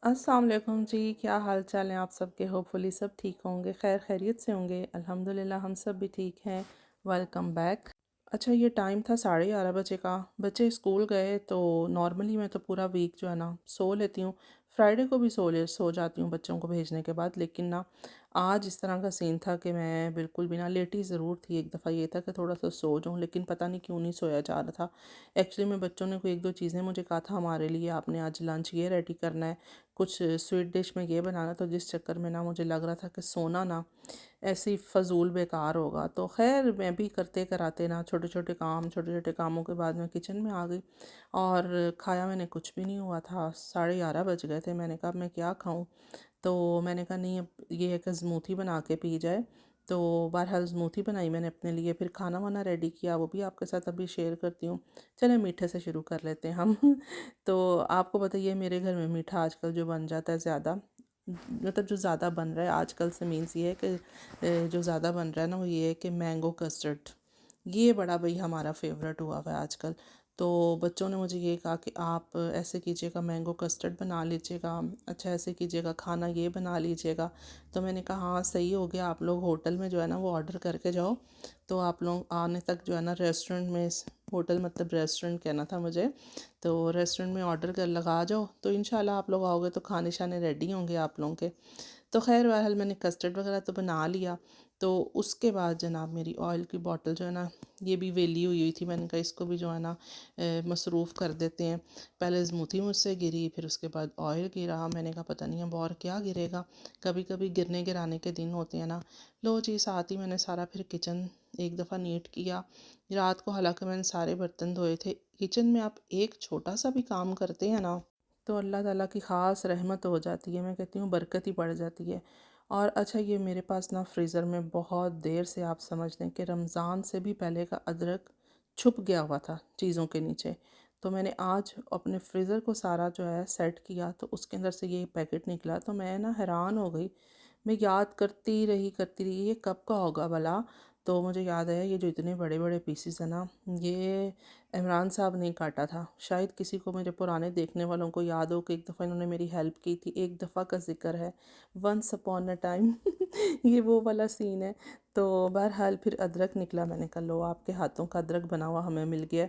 अस्सलाम वालेकुम जी, क्या हाल चाल हैं आप सबके। होपफुली सब ठीक होंगे, खैर खैरियत से होंगे। अल्हम्दुलिल्लाह हम सब भी ठीक हैं। Welcome back. अच्छा, ये टाइम था 11:30 बजे का। बच्चे स्कूल गए तो नॉर्मली मैं तो पूरा वीक जो है ना सो लेती हूँ। फ्राइडे को भी सो जाती हूँ बच्चों को भेजने के बाद। लेकिन ना आज इस तरह का सीन था कि मैं बिल्कुल भी ना, लेटी ज़रूर थी। एक दफ़ा ये था कि थोड़ा सा सो जाऊँ, लेकिन पता नहीं क्यों नहीं सोया जा रहा था। एक्चुअली में बच्चों ने कोई एक दो चीज़ें मुझे कहा था, हमारे लिए आपने आज लंच ये रेडी करना है, कुछ स्वीट डिश में ये बनाना। तो जिस चक्कर में ना मुझे लग रहा था कि सोना ना ऐसे ही फ़ज़ूल बेकार होगा। तो ख़ैर मैं भी करते कराते ना छोटे छोटे कामों के बाद मैं किचन में आ गई। और खाया मैंने कुछ भी नहीं हुआ था, 11:30 बज गए थे। मैंने कहा अब मैं क्या खाऊं। तो मैंने कहा नहीं, अब ये है कि स्मूथी बना के पी जाए। तो बहरहाल स्मूथी बनाई मैंने अपने लिए, फिर खाना वाना रेडी किया, वो भी आपके साथ अभी शेयर करती हूँ। चलें मीठे से शुरू कर लेते हैं हम। तो आपको बताइए, मेरे घर में मीठा आजकल जो बन जाता है ज़्यादा, मतलब जो ज़्यादा बन रहा है आजकल से, मीन्स ये है कि जो ज़्यादा बन रहा है ना वो ये है कि मैंगो कस्टर्ड। ये बड़ा भाई हमारा फेवरेट हुआ हुआ है आजकल। तो बच्चों ने मुझे ये कहा कि आप ऐसे कीजिएगा, मैंगो कस्टर्ड बना लीजिएगा, अच्छा ऐसे कीजिएगा, खाना ये बना लीजिएगा। तो मैंने कहा हाँ सही हो गया, आप लोग होटल में जो है ना वो ऑर्डर करके जाओ। तो आप लोग आने तक जो है ना रेस्टोरेंट में, होटल मतलब रेस्टोरेंट कहना था मुझे, तो रेस्टोरेंट में ऑर्डर कर लगा जाओ, तो इंशाल्लाह आप लोग आओगे तो खाने शाने रेडी होंगे आप लोगों के। तो खैर बहरहाल मैंने कस्टर्ड वगैरह तो बना लिया। तो उसके बाद जनाब मेरी ऑयल की बॉटल जो है ना, ये भी वेली हुई हुई थी। मैंने कहा इसको भी जो है ना मसरूफ़ कर देते हैं। पहले स्मूथी मुझसे गिरी, फिर उसके बाद ऑयल गिरा। मैंने कहा पता नहीं अब और क्या गिरेगा, कभी कभी गिरने गिराने के दिन होते हैं ना। लो जी, साथ ही मैंने सारा फिर किचन एक दफ़ा नीट किया। रात को हालांकि मैंने सारे बर्तन धोए थे। किचन में आप एक छोटा सा भी काम करते हैं ना तो अल्लाह ताला की ख़ास रहमत हो जाती है। मैं कहती हूँ बरकत ही बढ़ जाती है। और अच्छा, ये मेरे पास ना फ्रीज़र में बहुत देर से, आप समझ लें कि रमज़ान से भी पहले का अदरक छुप गया हुआ था चीज़ों के नीचे। तो मैंने आज अपने फ्रीज़र को सारा जो है सेट किया, तो उसके अंदर से ये पैकेट निकला। तो मैं ना हैरान हो गई। मैं याद करती रही ये कब का होगा भला। तो मुझे याद आया ये जो इतने बड़े बड़े पीसीस है ना, ये इमरान साहब ने काटा था। शायद किसी को, मेरे पुराने देखने वालों को याद हो कि एक दफ़ा इन्होंने मेरी हेल्प की थी। एक दफ़ा का ज़िक्र है, वंस अपॉन अ टाइम। ये वो वाला सीन है। तो बहरहाल फिर अदरक निकला। मैंने कहा लो, आपके हाथों का अदरक बना हुआ हमें मिल गया।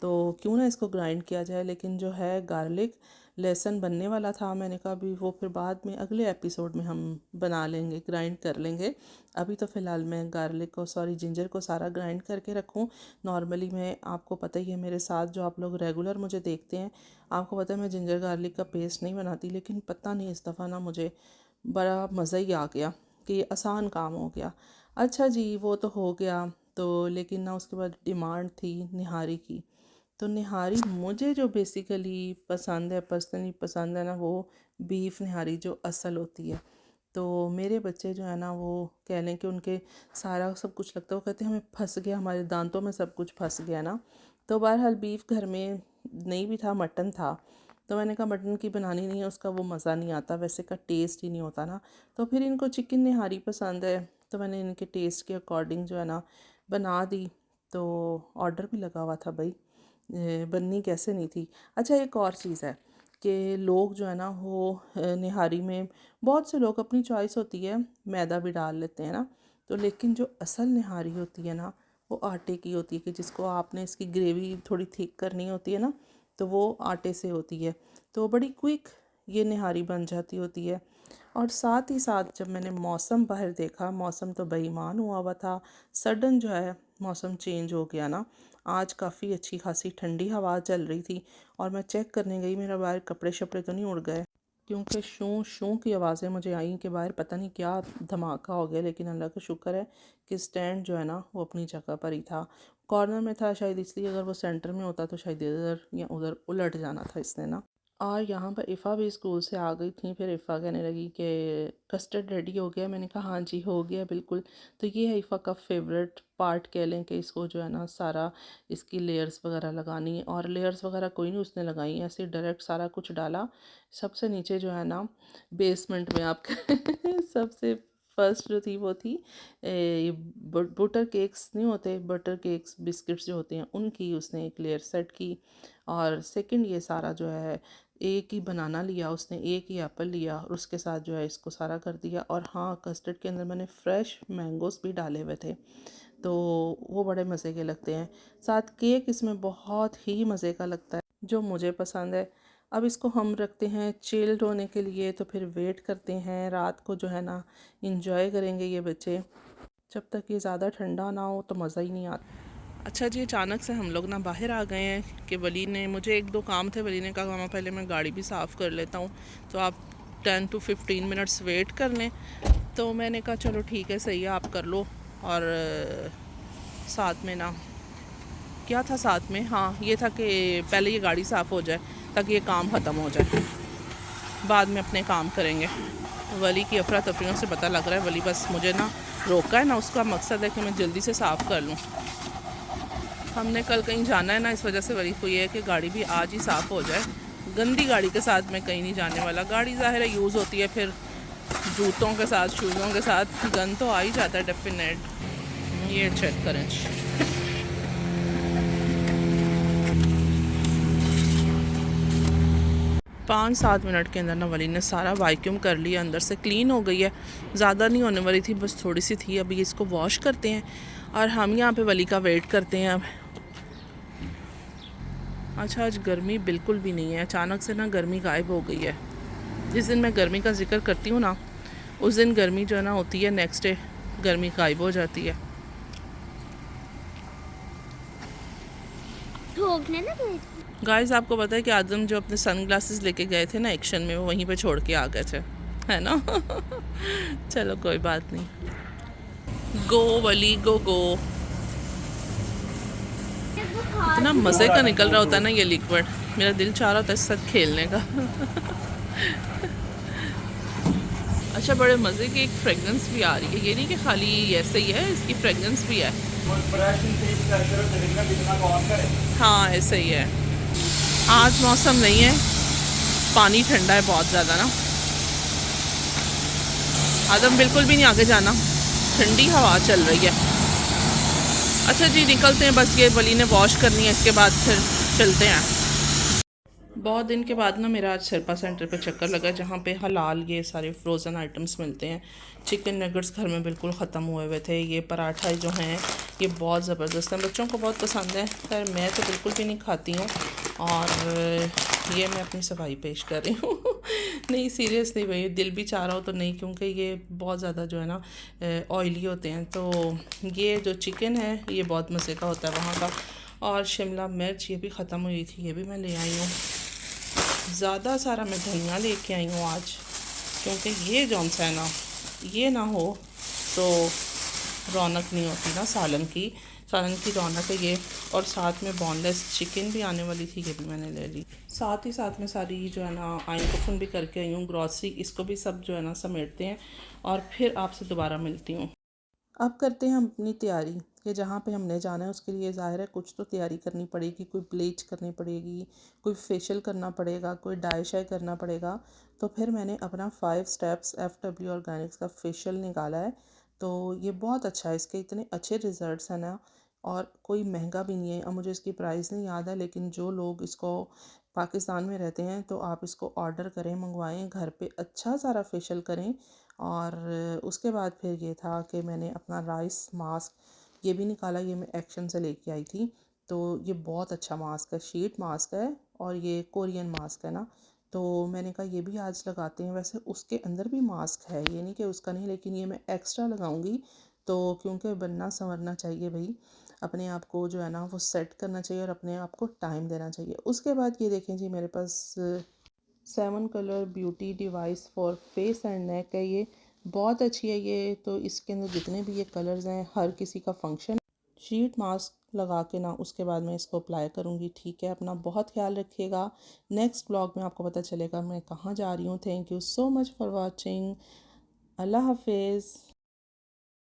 तो क्यों ना इसको ग्राइंड किया जाए। लेकिन जो है गार्लिक लहसुन बनने वाला था, मैंने कहा अभी वो फिर बाद में अगले एपिसोड में हम बना लेंगे, ग्राइंड कर लेंगे। अभी तो फ़िलहाल मैं गार्लिक को, सॉरी जिंजर को सारा ग्राइंड करके रखूँ। नॉर्मली मैं, आपको पता ही है मेरे साथ जो आप लोग रेगुलर मुझे देखते हैं, आपको पता है मैं जिंजर गार्लिक का पेस्ट नहीं बनाती। लेकिन पता नहीं इस दफ़ा ना मुझे बड़ा मज़ा ही आ गया कि ये आसान काम हो गया। अच्छा जी, वो तो हो गया। तो लेकिन ना उसके बाद डिमांड थी निहारी की। तो निहारी मुझे जो बेसिकली पसंद है, पर्सनली पसंद है ना, वो बीफ निहारी जो असल होती है। तो मेरे बच्चे जो है ना, वो कह लें कि उनके सारा सब कुछ लगता है, वो कहते हैं हमें फंस गया, हमारे दांतों में सब कुछ फंस गया ना। तो बहरहाल बीफ घर में नहीं भी था, मटन था। तो मैंने कहा मटन की बनानी नहीं है, उसका वो मज़ा नहीं आता, वैसे का टेस्ट ही नहीं होता ना। तो फिर इनको चिकन निहारी पसंद है, तो मैंने इनके टेस्ट के अकॉर्डिंग जो है ना बना दी। तो ऑर्डर भी लगा हुआ था भाई, बननी कैसे नहीं थी। अच्छा, एक और चीज़ है कि लोग जो है ना वो निहारी में, बहुत से लोग, अपनी चॉइस होती है, मैदा भी डाल लेते हैं ना। तो लेकिन जो असल निहारी होती है ना, वो आटे की होती है, कि जिसको आपने इसकी ग्रेवी थोड़ी थिक करनी होती है ना, तो वो आटे से होती है। तो बड़ी क्विक ये निहारी बन जाती होती है। और साथ ही साथ जब मैंने मौसम बाहर देखा, मौसम तो बेईमान हुआ हुआ था। सडन जो है मौसम चेंज हो गया ना। आज काफ़ी अच्छी खासी ठंडी हवा चल रही थी। और मैं चेक करने गई, मेरा बाहर कपड़े शपड़े तो नहीं उड़ गए, क्योंकि शूं शूं की आवाज़ें मुझे आई कि बाहर पता नहीं क्या धमाका हो गया। लेकिन अल्लाह का शुक्र है कि स्टैंड जो है ना वो अपनी जगह पर ही था। कॉर्नर में था शायद, इसलिए अगर वो सेंटर में होता तो शायद इधर या उधर उलट जाना था इसने ना। और यहाँ पर इफ़ा भी स्कूल से आ गई थी। फिर इफ़ा कहने लगी कि कस्टर्ड रेडी हो गया। मैंने कहा हाँ जी हो गया बिल्कुल। तो ये है इफ़ा का फेवरेट पार्ट, कह लें कि इसको जो है ना सारा इसकी लेयर्स वगैरह लगानी। और लेयर्स वगैरह कोई नहीं उसने लगाई, ऐसे डायरेक्ट सारा कुछ डाला। सबसे नीचे जो है ना बेसमेंट में आप सबसे फर्स्ट जो थी वो थी ये बटर केक्स नहीं होते, बटर केक्स बिस्किट्स जो होते हैं, उनकी उसने एक लेयर सेट की। और सेकंड ये सारा जो है एक ही बनाना लिया उसने, एक ही एप्पल लिया और उसके साथ जो है इसको सारा कर दिया। और हाँ, कस्टर्ड के अंदर मैंने फ्रेश मैंगोस भी डाले हुए थे, तो वो बड़े मज़े के लगते हैं। साथ केक इसमें बहुत ही मज़े का लगता है, जो मुझे पसंद है। अब इसको हम रखते हैं चिल्ड होने के लिए, तो फिर वेट करते हैं रात को जो है ना इंजॉय करेंगे ये बच्चे। जब तक ये ज़्यादा ठंडा ना हो तो मज़ा ही नहीं आता। अच्छा जी, अचानक से हम लोग ना बाहर आ गए हैं कि वली ने, मुझे एक दो काम थे, वली ने कहा मामा पहले मैं गाड़ी भी साफ़ कर लेता हूँ, तो आप 10 to 15 मिनट्स वेट कर लें। तो मैंने कहा चलो ठीक है, सही है, आप कर लो। और साथ में ना क्या था, साथ में हाँ ये था कि पहले ये गाड़ी साफ़ हो जाए ताकि ये काम ख़त्म हो जाए, बाद में अपने काम करेंगे। वली की अफरा तफरियों से पता लग रहा है वली बस मुझे ना रोका है ना, उसका मकसद है कि मैं जल्दी से साफ़ कर लूँ। हमने कल कहीं जाना है ना, इस वजह से वली को ये है कि गाड़ी भी आज ही साफ़ हो जाए। गंदी गाड़ी के साथ मैं कहीं नहीं जाने वाला। गाड़ी ज़ाहिर है यूज़ होती है, फिर जूतों के साथ शूज़ों के साथ गंद तो आ ही जाता है डेफिनेट। ये चेक करें, 5-7 मिनट के अंदर ना वली ने सारा वैक्यूम कर लिया, अंदर से क्लीन हो गई है। ज़्यादा नहीं होने वाली थी, बस थोड़ी सी थी। अभी इसको वॉश करते हैं और हम यहाँ पे वली का वेट करते हैं अब। अच्छा, आज गर्मी बिल्कुल भी नहीं है, अचानक से ना गर्मी गायब हो गई है। जिस दिन मैं गर्मी का जिक्र करती हूँ ना, उस दिन गर्मी जो है ना होती है, नेक्स्ट डे गर्मी गायब हो जाती है। गाइस, आपको पता है कि आदम जो अपने सन ग्लासेस लेके गए थे ना एक्शन में, वो वहीं पे छोड़ के आ गए थे, है ना। चलो कोई बात नहीं। गो वली गो गो। इतना मज़े का निकल रहा होता है ना ये लिक्विड, मेरा दिल चाह रहा होता है इसके साथ खेलने का। अच्छा, बड़े मज़े की एक फ्रेगरेंस भी आ रही है, ये नहीं कि खाली ऐसे ही है, इसकी फ्रेगरेंस भी है। हाँ, ऐसे ही है। आज मौसम नहीं है, पानी ठंडा है बहुत ज़्यादा ना। आदम बिल्कुल भी नहीं आगे जाना, ठंडी हवा चल रही है। अच्छा जी, निकलते हैं, बस ये वली ने वॉश करनी है, इसके बाद फिर चलते हैं। बहुत दिन के बाद ना मेरा आज सिरपा सेंटर पे चक्कर लगा, जहाँ पे हलाल ये सारे फ्रोज़न आइटम्स मिलते हैं। चिकन नगेट्स घर में बिल्कुल ख़त्म हुए हुए थे। ये पराठा जो हैं ये बहुत ज़बरदस्त हैं, बच्चों को बहुत पसंद है। खैर मैं तो बिल्कुल भी नहीं खाती हूँ, और ये मैं अपनी सफाई पेश कर रही हूँ। नहीं सीरियसली भाई, दिल भी चाह रहा हो तो नहीं, क्योंकि ये बहुत ज़्यादा जो है ना ऑयली होते हैं। तो ये जो चिकन है ये बहुत मज़े का होता है वहाँ का। और शिमला मिर्च ये भी ख़त्म हुई थी, ये भी मैं ले आई हूँ। ज़्यादा सारा मैं धनिया लेके आई हूँ आज, क्योंकि ये जौन सा है ना, ये ना हो तो रौनक नहीं होती ना सालन की। सालन की रौनक है ये। और साथ में बोनलेस चिकन भी आने वाली थी, ये भी मैंने ले ली। साथ ही साथ में सारी जो है ना आइन ओपन भी करके आई हूँ, ग्रॉसरी, इसको भी सब जो है ना समेटते हैं और फिर आपसे दोबारा मिलती हूँ। अब करते हैं हम अपनी तैयारी कि जहाँ पे हमने जाना है उसके लिए ज़ाहिर है कुछ तो तैयारी करनी पड़ेगी। कोई ब्लीच करनी पड़ेगी, कोई फेशियल करना पड़ेगा, कोई डाई शाई करना पड़ेगा। तो फिर मैंने अपना 5 स्टेप्स FW ऑर्गेनिक्स का फेशियल निकाला है। तो ये बहुत अच्छा है, इसके इतने अच्छे रिज़ल्ट्स हैं ना, और कोई महंगा भी नहीं है। अब मुझे इसकी प्राइस नहीं याद है, लेकिन जो लोग इसको पाकिस्तान में रहते हैं तो आप इसको ऑर्डर करें, मंगवाएं, घर पे अच्छा सारा फेशियल करें। और उसके बाद फिर ये था कि मैंने अपना राइस मास्क ये भी निकाला, ये मैं एक्शन से लेके आई थी। तो ये बहुत अच्छा मास्क है, शीट मास्क है, और ये कोरियन मास्क है ना। तो मैंने कहा ये भी आज लगाते हैं। वैसे उसके अंदर भी मास्क है, ये नहीं कि उसका नहीं, लेकिन ये मैं एक्स्ट्रा लगाऊंगी। तो क्योंकि बनना संवरना चाहिए भाई, अपने आप को जो है ना वो सेट करना चाहिए और अपने आप को टाइम देना चाहिए। उसके बाद ये देखें जी, मेरे पास 7 colour beauty device for face and neck है। ये बहुत अच्छी है ये। तो इसके अंदर जितने भी ये कलर्स हैं, हर किसी का फंक्शन। शीट मास्क लगा के ना उसके बाद मैं इसको अप्लाई करूँगी। ठीक है, अपना बहुत ख्याल रखिएगा। नेक्स्ट ब्लॉग में आपको पता चलेगा मैं कहाँ जा रही हूँ। Thank you so much for watching. अल्लाह हाफिज़।